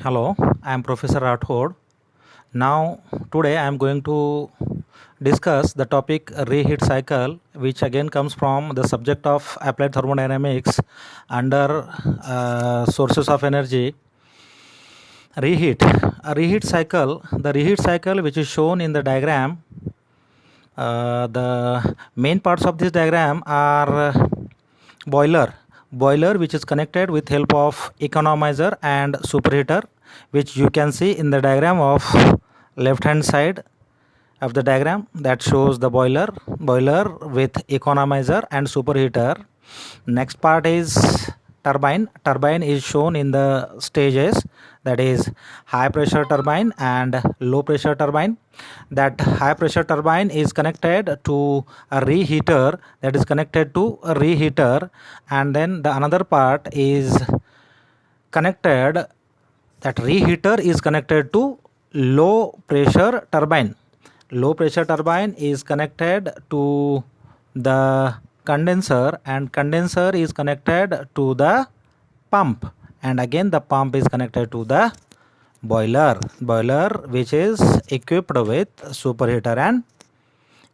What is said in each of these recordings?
Hello, I am Professor Rathod. Now, today I am going to discuss the topic reheat cycle, which again comes from the subject of applied thermodynamics under sources of energy. Reheat. A reheat cycle, the reheat cycle which is shown in the diagram, the main parts of this diagram are boiler which is connected with help of economizer and superheater, which you can see in the diagram of left hand side of the diagram that shows the boiler with economizer and superheater. Next part is turbine is shown in the stages, that is high pressure turbine and low pressure turbine. That high pressure turbine is connected to a reheater, and then the another part is connected, that reheater is connected to low pressure turbine. Low pressure turbine is connected to the condenser, and condenser is connected to the pump, and again the pump is connected to the boiler which is equipped with superheater and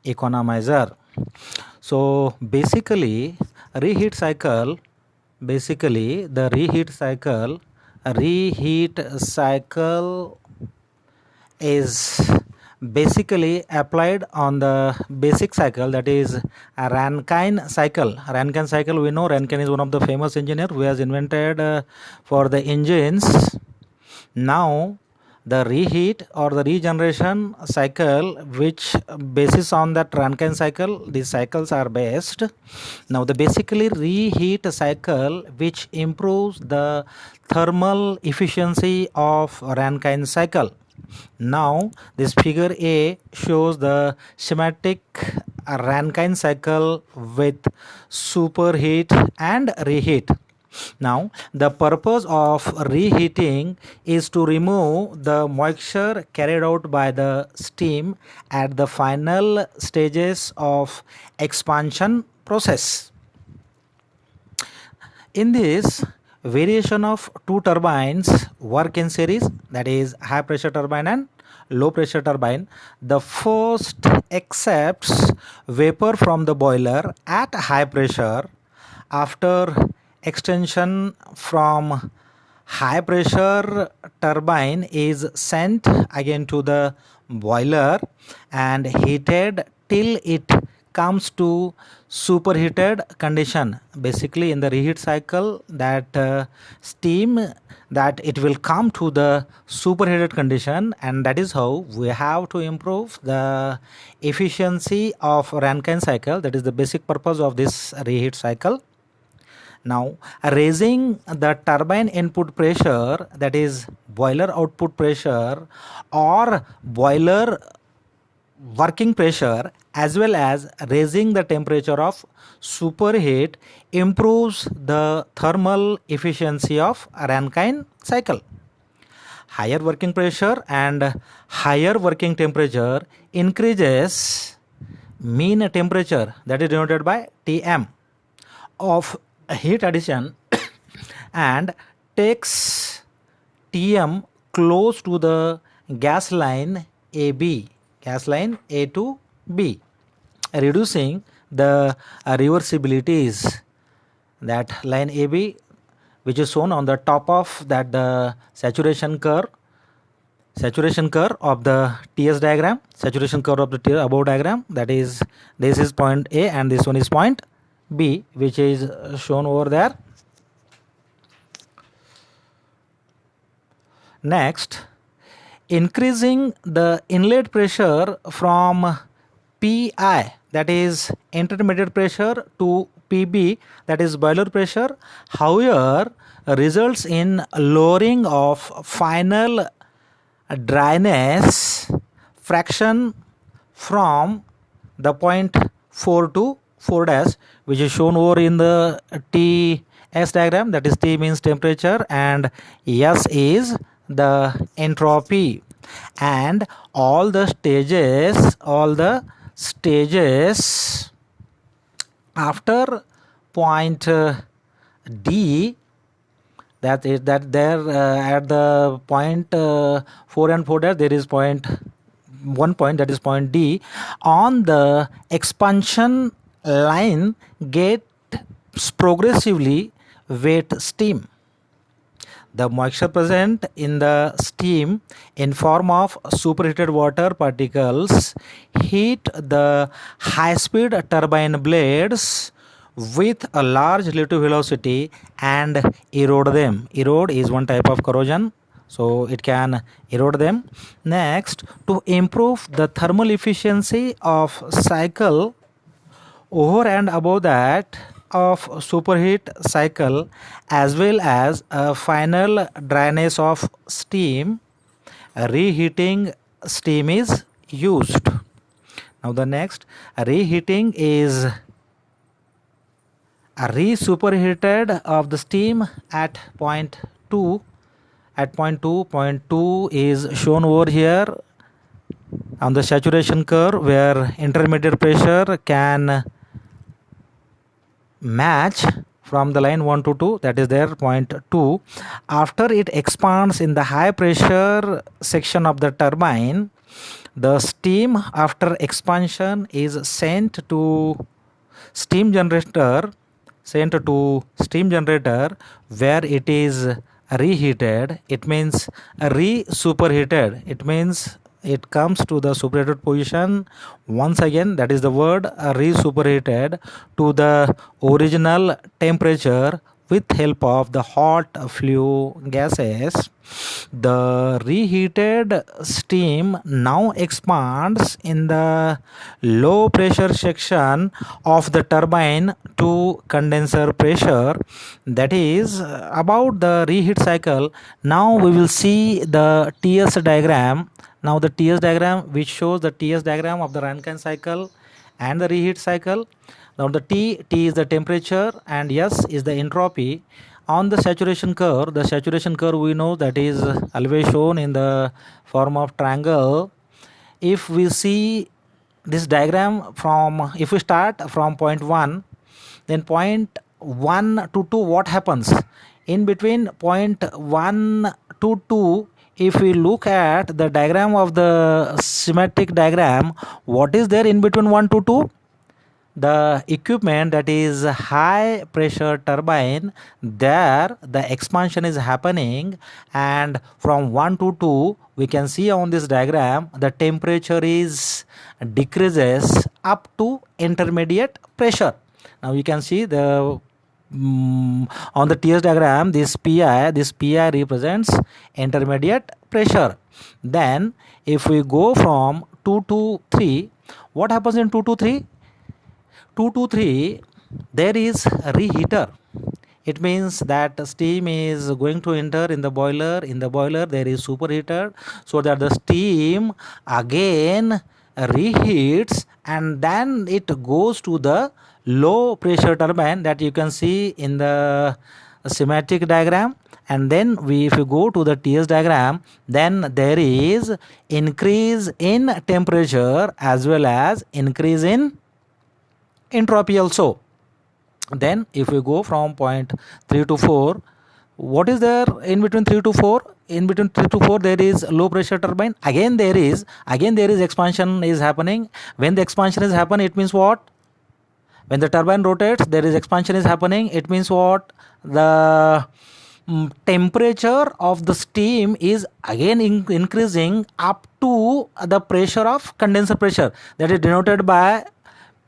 economizer. So basically the reheat cycle is basically applied on the basic cycle, that is a Rankine cycle. Rankine cycle, we know Rankine is one of the famous engineer who has invented for the engines. Now the reheat or the regeneration cycle, which basis on that Rankine cycle, these cycles are based. Now the basically reheat cycle which improves the thermal efficiency of Rankine cycle. Now this figure A shows the schematic Rankine cycle with superheat and reheat. Now the purpose of reheating is to remove the moisture carried out by the steam at the final stages of expansion process. In this, variation of two turbines work in series, that is high pressure turbine and low pressure turbine. The first accepts vapor from the boiler at high pressure. After extension from high pressure turbine is sent again to the boiler and heated till it comes to superheated condition. Basically in the reheat cycle, that steam, that it will come to the superheated condition, and that is how we have to improve the efficiency of Rankine cycle. That is the basic purpose of this reheat cycle. Now raising the turbine input pressure, that is boiler output pressure or boiler working pressure, as well as raising the temperature of superheat, improves the thermal efficiency of Rankine cycle. Higher working pressure and higher working temperature increases mean temperature, that is denoted by Tm, of heat addition and takes Tm close to the gas line AB, gas line A to B, reducing the reversibilities. That line AB, which is shown on the top of that the saturation curve of the TS diagram, saturation curve of the above diagram, that is this is point A and this one is point B, which is shown over there. Next, increasing the inlet pressure from PI, that is intermediate pressure, to PB, that is boiler pressure, however results in lowering of final dryness fraction from the point 4 to 4 dash, which is shown over in the TS diagram. That is T means temperature and S is the entropy, and all the stages after point D that is that there at the point 4 and 4 dash there is point one point, that is point D. On the expansion line gets progressively wet steam. The moisture present in the steam in form of superheated water particles heat the high speed turbine blades with a large relative velocity and erode them. Erode is one type of corrosion, so it can erode them. Next, to improve the thermal efficiency of cycle over and above that of superheat cycle, as well as a final dryness of steam, reheating steam is used. Now the next, reheating is a re-superheated of the steam at point 2. At point 2, point 2 is shown over here on the saturation curve, where intermediate pressure can match from the line 1 to 2, that is there point 2. After it expands in the high pressure section of the turbine, the steam after expansion is sent to steam generator where it is reheated. It means re-superheated. It means it comes to the superheated position once again, that is the word re-superheated to the original temperature with help of the hot flue gases. The reheated steam now expands in the low pressure section of the turbine to condenser pressure. That is about the reheat cycle. Now we will see the TS diagram. Now the TS diagram, which shows the TS diagram of the Rankine cycle and the reheat cycle. Now the T is the temperature and S is the entropy. On the saturation curve we know that is always shown in the form of triangle. If we see this diagram from, if we start from point 1, then point 1 to 2, what happens? In between point 1 to 2, if we look at the diagram of the schematic diagram, what is there in between 1 to 2? The equipment, that is high pressure turbine, there the expansion is happening, and from 1 to 2 we can see on this diagram the temperature is decreases up to intermediate pressure. Now you can see the on the TS diagram, this pi represents intermediate pressure. Then if we go from 2 to 3, what happens in 2 to 3? 2 to 3, there is a reheater. It means that steam is going to enter in the boiler. In the boiler there is superheater, so that the steam again reheats and then it goes to the low pressure turbine that you can see in the schematic diagram. And then if you go to the TS diagram, then there is increase in temperature as well as increase in entropy also. Then if we go from point 3 to 4, what is there in between 3 to 4? In between 3 to 4 there is low pressure turbine. Again there is expansion is happening. When the expansion is happening, it means what? When the turbine rotates, there is expansion is happening. It means what? The temperature of the steam is again increasing up to the pressure of condenser pressure, that is denoted by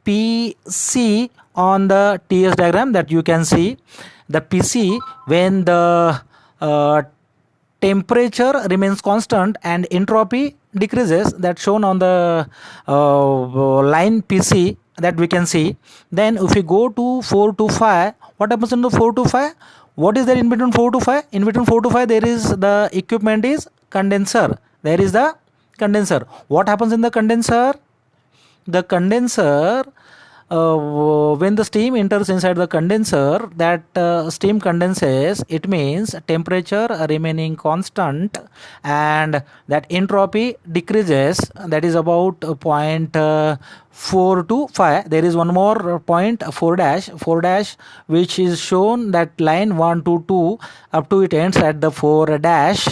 PC on the TS diagram that you can see. The PC, when the temperature remains constant and entropy decreases, that shown on the line PC that we can see. Then if we go to 4 to 5, what happens in the 4 to 5? What is there in between 4 to 5? In between 4 to 5 there is the equipment is condenser. There is the condenser. What happens in the condenser? The condenser when the steam enters inside the condenser, that steam condenses, it means temperature remaining constant and that entropy decreases, that is about point 4 to 5. There is one more point 4 dash which is shown, that line 1 to 2 up to it ends at the 4 dash.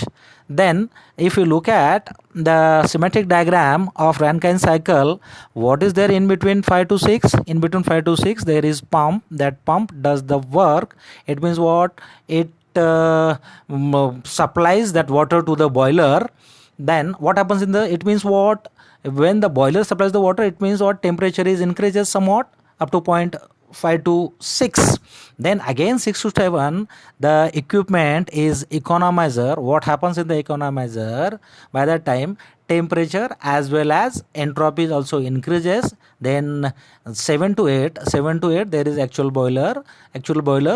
Then if you look at the schematic diagram of Rankine cycle, what is there in between 5 to 6? In between 5 to 6 there is pump. That pump does the work. It means what? It supplies that water to the boiler. Then what happens in the, it means what? When the boiler supplies the water, it means what? Temperature is increases somewhat up to point 5 to 6. Then again 6 to 7, the equipment is economizer. What happens in the economizer? By that time temperature as well as entropy also increases. Then 7 to 8 there is actual boiler.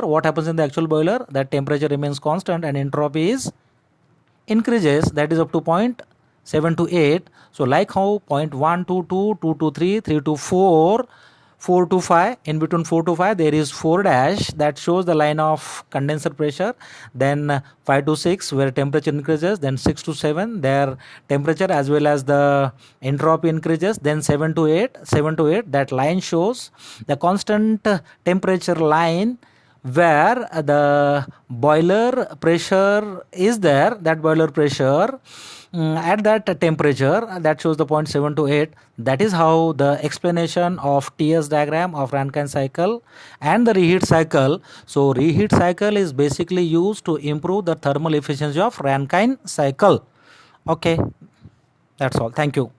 What happens in the actual boiler? That temperature remains constant and entropy is increases, that is up to point 7 to 8. So like how point 1 to 2, 2 to 3, 3 to 4, 4 to 5, in between 4 to 5 there is 4 dash, that shows the line of condenser pressure. Then 5 to 6 where temperature increases. Then 6 to 7 their temperature as well as the entropy increases. Then 7 to 8 that line shows the constant temperature line where the boiler pressure is there. That boiler pressure at that temperature, that shows the point 7 to 8. That is how the explanation of TS diagram of Rankine cycle and the reheat cycle. So reheat cycle is basically used to improve the thermal efficiency of Rankine cycle. Okay, that's all. Thank you.